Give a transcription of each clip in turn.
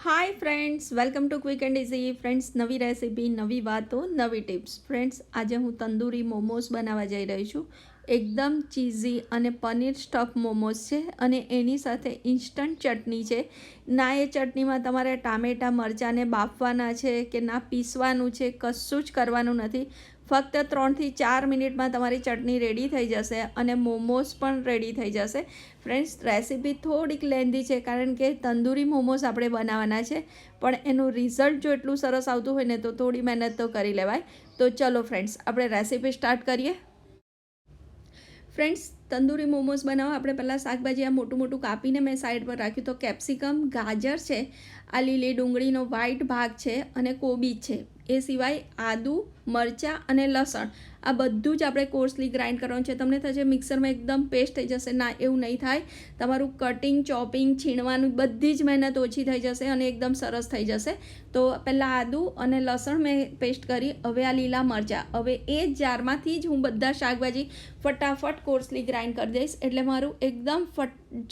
Hi friends, welcome to quick and easy. Friends, નવી recipe, નવી વાતો, નવી ટિપ્સ. ફ્રેન્ડ્સ, આજે હું તંદૂરી મોમોસ બનાવવા જઈ રહી છું. એકદમ ચીઝી અને પનીર સ્ટફ મોમોસ છે અને એની સાથે ઇન્સ્ટન્ટ ચટણી છે. ના એ ચટણીમાં તમારે ટામેટાં મરચાંને બાફવાના છે કે ના પીસવાનું છે, કશું જ કરવાનું નથી. ફક્ત 3 થી 4 મિનિટમાં તમારી ચટણી રેડી થઈ જશે અને મોમોસ પણ રેડી થઈ જશે. ફ્રેન્ડ્સ, રેસીપી થોડીક લેન્ધી છે કારણ કે તંદૂરી મોમોસ આપણે બનાવવાના છે, પણ એનું રિઝલ્ટ જો એટલું સરસ આવતું હોય ને તો થોડી મહેનત તો કરી લેવાય. તો ચલો ફ્રેન્ડ્સ, આપણે રેસીપી સ્ટાર્ટ કરીએ. ફ્રેન્ડ્સ, તંદૂરી મોમોસ બનાવવા આપણે પહેલાં શાકભાજી આ મોટું મોટું કાપીને મેં સાઈડ પર રાખ્યું. તો કેપ્સિકમ, ગાજર છે, આ લીલી ડુંગળીનો વ્હાઈટ ભાગ છે અને કોબીજ છે. એ સિવાય આદું, મરચાં અને લસણ આ બધું જ આપણે કોર્સલી ગ્રાઇન્ડ કરવાનું છે. તમને થશે મિક્સરમાં એકદમ પેસ્ટ થઈ જશે. ના, એવું નહીં થાય. તમારું કટિંગ, ચોપિંગ, છીણવાનું બધી જ મહેનત ઓછી થઈ જશે અને એકદમ સરસ થઈ જશે. તો પહેલાં આદું અને લસણ મેં પેસ્ટ કરી. હવે આ લીલા મરચાં, હવે એ જ જારમાંથી જ હું બધા શાકભાજી ફટાફટ કોર્સલી ગ્રાઇન્ડ કરી દઈશ. એટલે મારું એકદમ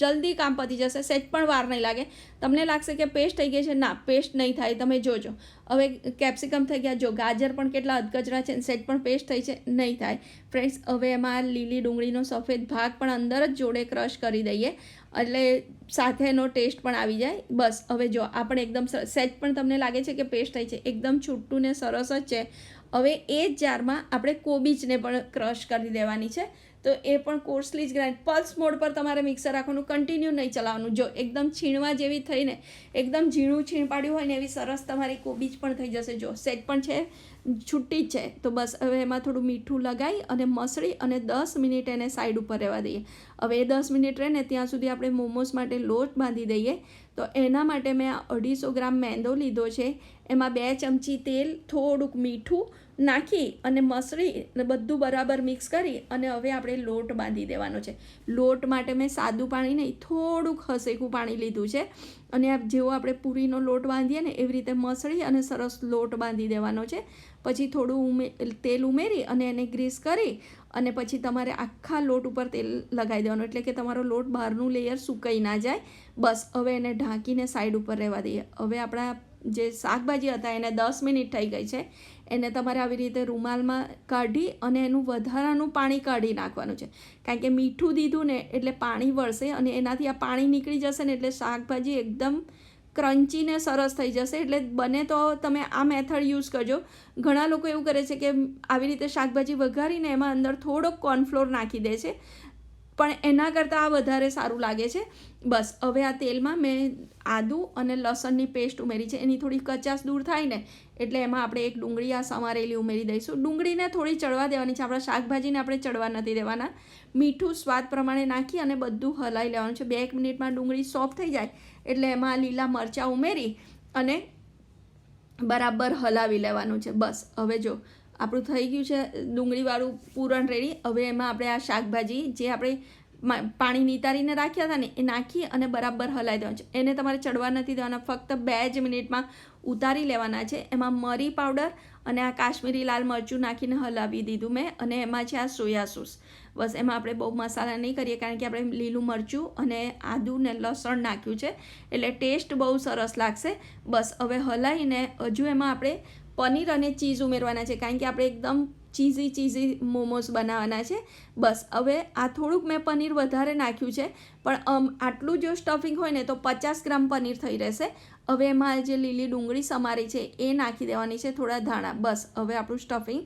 જલ્દી કામ પતી જશે. સેજ પણ વાર નહીં લાગે. તમને લાગશે કે પેસ્ટ થઈ ગઈ છે, ના, પેસ્ટ નહીં થાય. તમે જોજો. હવે કેપ્સિકમ થઈ ગયા. જો ગાજર પણ કેટલા અધકચરા છે, સેટ પણ પેસ્ટ થઈ છે, નહીં થાય. ફ્રેન્ડ્સ, હવે એમાં લીલી ડુંગળીનો સફેદ ભાગ પણ અંદર જ જોડે ક્રશ કરી દઈએ એટલે સાથેનો ટેસ્ટ પણ આવી જાય. બસ હવે જો આપણે એકદમ સેટ પણ તમને લાગે છે કે પેસ્ટ થઈ છે, એકદમ છૂટું ને સરસ જ છે. હવે એ જ જારમાં આપણે કોબીજને પણ ક્રશ કરી દેવાની છે. તો એ પણ કોર્સલી જ ગ્રાઇન્ડ, પલ્સ મોડ પર તમારે મિક્સર રાખવાનું, કન્ટિન્યુ નહીં ચલાવવાનું. જો એકદમ છીણવા જેવી થઈને એકદમ ઝીણું છીણ પાડ્યું હોય ને એવી સરસ તમારી કોબીજ પણ થઈ જશે. જો સેટ પણ છે, છૂટી જ છે. તો બસ હવે એમાં થોડું મીઠું લગાવી અને મસળી અને 10 મિનિટ એને સાઈડ ઉપર રહેવા દઈએ. હવે એ 10 મિનિટ રહે ને ત્યાં સુધી આપણે મોમોસ માટે લોટ બાંધી દઈએ. તો એના માટે મેં 250 ગ્રામ મેંદો લીધો છે. એમાં 2 ચમચી તેલ, થોડુંક મીઠું નાખી અને મસળી બધું બરાબર મિક્સ કરી અને હવે આપણે લોટ બાંધી દેવાનો છે. લોટ માટે મેં સાદું પાણી નહીં, થોડુંક હસેકું પાણી લીધું છે. અને જેવો આપણે પૂરીનો લોટ બાંધીએ ને એવી રીતે મસળી અને સરસ લોટ બાંધી દેવાનો છે. પછી થોડું તેલ ઉમેરી અને એને ગ્રીસ કરી અને પછી તમારે આખા લોટ ઉપર તેલ લગાવી દેવાનું, એટલે કે તમારો લોટ બહારનું લેયર સુકાઈ ના જાય. બસ હવે એને ઢાંકીને સાઈડ ઉપર રહેવા દઈએ. હવે આપણા જે શાકભાજી હતા એને 10 મિનિટ થઈ ગઈ છે. એને તમારે આવી રીતે રૂમાલમાં કાઢી અને એનું વધારાનું પાણી કાઢી નાખવાનું છે. કારણ કે મીઠું દીધું ને એટલે પાણી વળશે અને એનાથી આ પાણી નીકળી જશે ને એટલે શાકભાજી એકદમ ક્રન્ચી ને સરસ થઈ જશે. એટલે બને તો તમે આ મેથડ યુઝ કરજો. ઘણા લોકો એવું કરે છે કે આવી રીતે શાકભાજી વઘારીને એમાં અંદર થોડોક કોર્નફ્લોર નાખી દે છે, પણ એના કરતાં આ વધારે સારું લાગે છે. બસ હવે આ તેલમાં મેં આદું અને લસણની પેસ્ટ ઉમેરી છે. એની થોડી કચાશ દૂર થાય ને એટલે એમાં આપણે એક ડુંગળી આ સમારેલી ઉમેરી દઈશું. ડુંગળીને થોડી ચડવા દેવાની છે, આપણા શાકભાજીને આપણે ચડવા નથી દેવાના. મીઠું સ્વાદ પ્રમાણે નાખી અને બધું હલાવી લેવાનું છે. 2 મિનિટમાં ડુંગળી સોફ્ટ થઈ જાય એટલે એમાં લીલા મરચાં ઉમેરી અને બરાબર હલાવી લેવાનું છે. બસ હવે જો આપણું થઈ ગયું છે ડુંગળીવાળું પૂરણ રેડી. હવે એમાં આપણે આ શાકભાજી જે આપણે પાણી નિતારીને રાખ્યા હતા ને એ નાખી અને બરાબર હલાવી દેવાનું છે. એને તમારે ચડવા નથી દેવાના, ફક્ત 2 જ મિનિટમાં ઉતારી લેવાના છે. એમાં મરી પાવડર અને આ કાશ્મીરી લાલ મરચું નાખીને હલાવી દીધું મેં. અને એમાં છે આ સોયા સોસ. બસ એમાં આપણે બહુ મસાલા નહીં કરીએ કારણ કે આપણે લીલું મરચું અને આદું ને લસણ નાખ્યું છે એટલે ટેસ્ટ બહુ સરસ લાગશે. બસ હવે હલાવીને હજુ એમાં આપણે પનીર અને ચીઝ ઉમેરવાના છે કારણ કે આપણે એકદમ ચીઝી મોમોસ બનાવવાના છે. બસ હવે આ થોડુંક મેં પનીર વધારે નાખ્યું છે, પણ આટલું જો સ્ટફિંગ હોય ને તો 50 ગ્રામ પનીર થઈ રહેશે. હવે એમાં જે લીલી ડુંગળી સમારી છે એ નાખી દેવાની છે, થોડા ધાણા. બસ હવે આપણું સ્ટફિંગ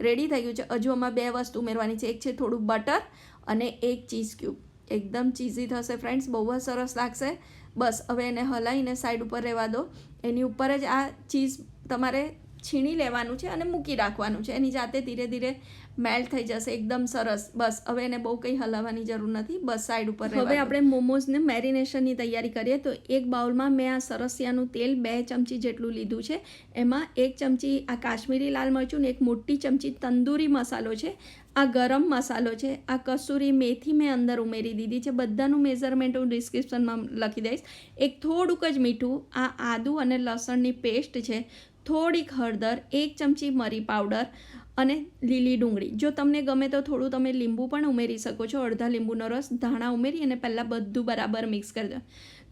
રેડી થઈ ગયું છે. હજુ આમાં 2 વસ્તુ ઉમેરવાની છે. એક છે થોડું બટર અને એક ચીઝ ક્યુબ. એકદમ ચીઝી થશે ફ્રેન્ડ્સ, બહુ જ સરસ લાગશે. બસ હવે એને હલાવીને સાઈડ ઉપર રહેવા દો. એની ઉપર જ આ ચીઝ તમારે છીણી લેવાનું છે અને મૂકી રાખવાનું છે. એની જાતે ધીરે ધીરે મેલ્ટ થઈ જશે, એકદમ સરસ. બસ હવે એને બહુ કંઈ હલાવવાની જરૂર નથી. બસ સાઈડ ઉપર. હવે આપણે મોમોઝને મેરિનેશનની તૈયારી કરીએ. તો એક બાઉલમાં મેં આ સરસિયાનું તેલ 2 ચમચી જેટલું લીધું છે. એમાં 1 ચમચી આ કાશ્મીરી લાલ મરચું ને 1 મોટી ચમચી તંદૂરી મસાલો છે. આ ગરમ મસાલો છે. આ કસૂરી મેથી મેં અંદર ઉમેરી દીધી છે. બધાનું મેઝરમેન્ટ હું ડિસ્ક્રિપ્શનમાં લખી દઈશ. એક થોડુંક જ મીઠું, આ આદું અને લસણની પેસ્ટ છે, થોડીક હળદર, 1 ચમચી મરી પાવડર અને લીલી ડુંગળી. જો તમને ગમે તો થોડું તમે લીંબુ પણ ઉમેરી શકો છો, અડધા લીંબુનો રસ. ધાણા ઉમેરી અને પહેલાં બધું બરાબર મિક્સ કરી દો.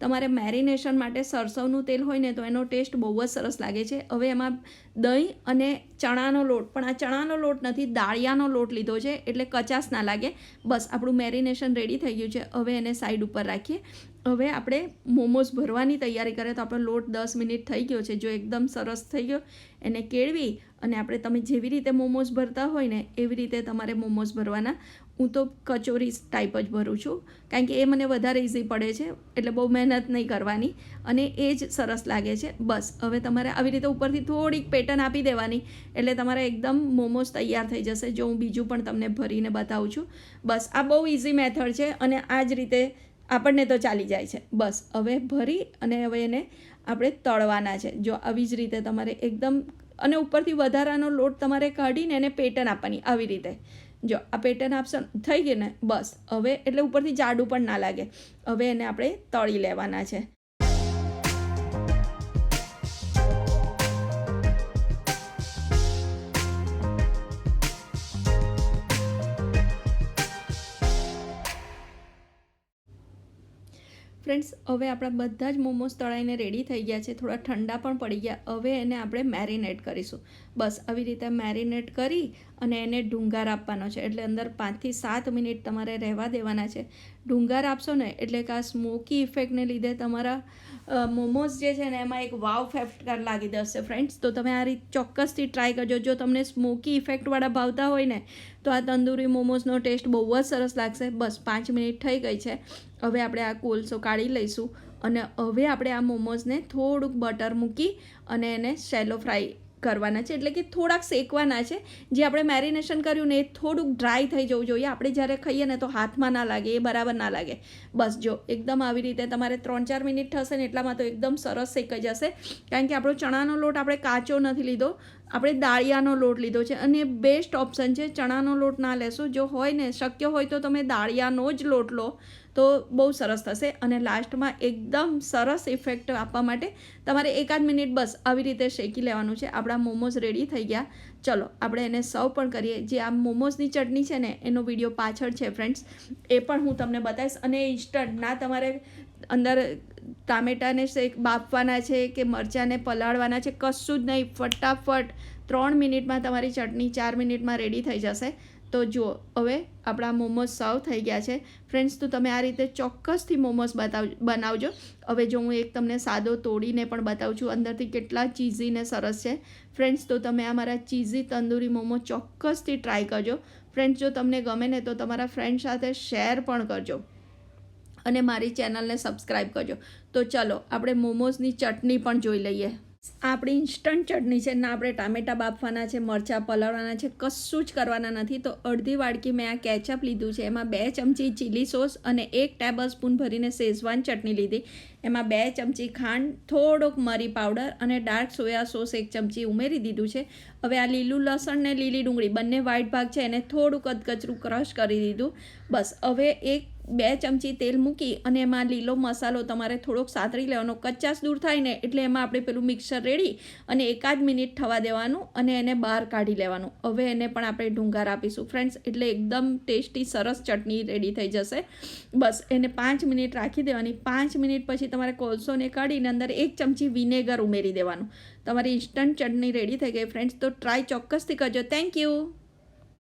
તમારે મેરિનેશન માટે સરસવનું તેલ હોય ને તો એનો ટેસ્ટ બહુ જ સરસ લાગે છે. હવે એમાં દહીં અને ચણાનો લોટ, પણ આ ચણાનો લોટ નથી, દાળિયાનો લોટ લીધો છે એટલે કચાશ ના લાગે. બસ આપણું મેરિનેશન રેડી થઈ ગયું છે. હવે એને સાઈડ ઉપર રાખીએ. હવે આપણે મોમોઝ ભરવાની તૈયારી કરીએ. તો આપણો લોટ 10 મિનિટ થઈ ગયો છે. જો એકદમ સરસ થઈ ગયો, એને કેળવી અને આપણે તમે જેવી રીતે મોમોઝ ભરતા હોય ને એવી રીતે તમારે મોમોઝ ભરવાના. હું તો કચોરી ટાઈપ જ ભરું છું, કારણ કે એ મને વધારે ઇઝી પડે છે, એટલે બહુ મહેનત નહીં કરવાની અને એ જ સરસ લાગે છે. બસ હવે તમારે આવી રીતે ઉપરથી થોડીક પેટર્ન આપી દેવાની એટલે તમારે એકદમ મોમોઝ તૈયાર થઈ જશે. જો હું બીજું પણ તમને ભરીને બતાવું છું. બસ આ બહુ ઇઝી મેથડ છે અને આ જ રીતે આપણને તો ચાલી જાય છે. બસ હવે ભરી અને હવે એને આપણે તળવાના છે. જો આવી જ રીતે તમારે એકદમ, અને ઉપરથી વધારાનો લોટ તમારે કાઢીને એને પેટર્ન આપવાની આવી રીતે. જો આ પેટર્ન આપશો, થઈ ગઈ ને, બસ હવે એટલે ઉપરથી જાડું પણ ના લાગે. હવે એને આપણે તળી લેવાના છે. ફ્રેન્ડ્સ, હવે આપણા બધા જ મોમોઝ તળાઈને રેડી થઈ ગયા છે. થોડા ઠંડા પણ પડી ગયા. હવે એને આપણે મેરિનેટ કરીશું. બસ આવી રીતે મેરિનેટ કરી અને એને ડુંગાર આપવાનો છે. એટલે અંદર 5 થી 7 મિનિટ તમારે રહેવા દેવાના છે. ડુંગાર આપશો ને એટલે કે આ સ્મોકી ઇફેક્ટને લીધે તમારા મોમોઝ જે છે ને એમાં એક વાવ ફેક્ટર લાગી જશે. ફ્રેન્ડ્સ, તો તમે આ રીત ચોક્કસથી ટ્રાય કરજો. જો તમને સ્મોકી ઇફેક્ટવાળા ભાવતા હોય ને તો આ તંદૂરી મોમોઝનો ટેસ્ટ બહુ જ સરસ લાગશે. બસ 5 મિનિટ થઈ ગઈ છે. હવે આપણે આ કોલસો કાઢી લઈશું અને હવે આપણે આ મોમોઝને થોડુંક બટર મૂકી અને એને શેલો ફ્રાય કરવાના છે. એટલે કે થોડાક શેકવાના છે. જે આપણે મેરિનેશન કર્યું ને એ થોડુંક ડ્રાય થઈ જવું જોઈએ. આપણે જ્યારે ખાઈએ ને તો હાથમાં ના લાગે, એ બરાબર ના લાગે. બસ જો એકદમ આવી રીતે તમારે 3-4 મિનિટ થશે ને એટલામાં તો એકદમ સરસ શેકાઈ જશે. કારણ કે આપણો ચણાનો લોટ આપણે કાચો નથી લીધો, આપણે દાળિયાનો લોટ લીધો છે અને બેસ્ટ ઓપ્શન છે. ચણાનો લોટ ના લેશો. જો હોય ને, શક્ય હોય તો તમે દાળિયાનો જ લોટ લો તો બહુ સરસ થશે. અને લાસ્ટમાં એકદમ સરસ ઇફેક્ટ આપવા માટે તમારે 1-8 મિનિટ બસ આવી રીતે શેકી લેવાનું છે. આપણા મોમોઝ રેડી થઈ ગયા. ચલો આપણે એને સર્વ પણ કરીએ. જે આ મોમોઝની ચટણી છે ને એનો વિડીયો પાછળ છે ફ્રેન્ડ્સ, એ પણ હું તમને બતાવીશ. અને ઇન્સ્ટન્ટ ના તમારે અંદર ટામેટાને બાફવાના છે કે મરચાંને પલાળવાના છે, કશું જ નહીં. ફટાફટ 3 મિનિટમાં તમારી ચટણી 4 મિનિટમાં રેડી થઈ જશે. તો જુઓ, હવે આપણા મોમોઝ સર્વ થઈ ગયા છે. ફ્રેન્ડ્સ, તો તમે આ રીતે ચોક્કસથી મોમોઝ બનાવજો. હવે જો હું એક તમને સાદો તોડીને પણ બતાવું છું અંદરથી કેટલા ચીઝી ને સરસ છે. ફ્રેન્ડ્સ, તો તમે આ મારા ચીઝી તંદૂરી મોમો ચોક્કસથી ટ્રાય કરજો. ફ્રેન્ડ્સ, જો તમને ગમે ને તો તમારા ફ્રેન્ડ સાથે શેર પણ કરજો અને મારી ચેનલને સબસ્ક્રાઈબ કરજો. તો ચલો આપણે મોમોઝની ચટણી પણ જોઈ લઈએ. આપણી ઇન્સ્ટન્ટ ચટણી છે. ના આપણે ટામેટાં બાફવાના છે, મરચાં પલાળવાના છે, કશું જ કરવાના નથી. તો અડધી વાડકી મેં આ કેચઅપ લીધું છે. એમાં 2 ચમચી ચીલી સોસ અને 1 ટેબલ સ્પૂન ભરીને શેઝવાન ચટણી લીધી. એમાં 2 ચમચી ખાંડ, થોડોક મરી પાવડર અને ડાર્ક સોયા સોસ 1 ચમચી ઉમેરી દીધું છે. હવે આ લીલું લસણ ને લીલી ડુંગળી બંને વ્હાઈટ ભાગ છે એને થોડુંક કચરું ક્રશ કરી દીધું. બસ હવે 2 ચમચી તેલ મૂકી અને એમાં લીલો મસાલો તમારે થોડોક સાતળી લેવાનો. કચાશ દૂર થાય ને એટલે એમાં આપણે પેલું મિક્સર રેડી અને 1-8 મિનિટ થવા દેવાનું અને એને બહાર કાઢી લેવાનું. હવે એને પણ આપણે ડુંગાર આપીશું ફ્રેન્ડ્સ, એટલે એકદમ ટેસ્ટી સરસ ચટણી રેડી થઈ જશે. બસ એને 5 મિનિટ રાખી દેવાની. 5 મિનિટ પછી તમારે કોલસોને કાઢીને અંદર 1 ચમચી વિનેગર ઉમેરી દેવાનું. તમારી ઇન્સ્ટન્ટ ચટણી રેડી થઈ ગઈ ફ્રેન્ડ્સ. તો ટ્રાય ચોક્કસથી કરજો. Thank you.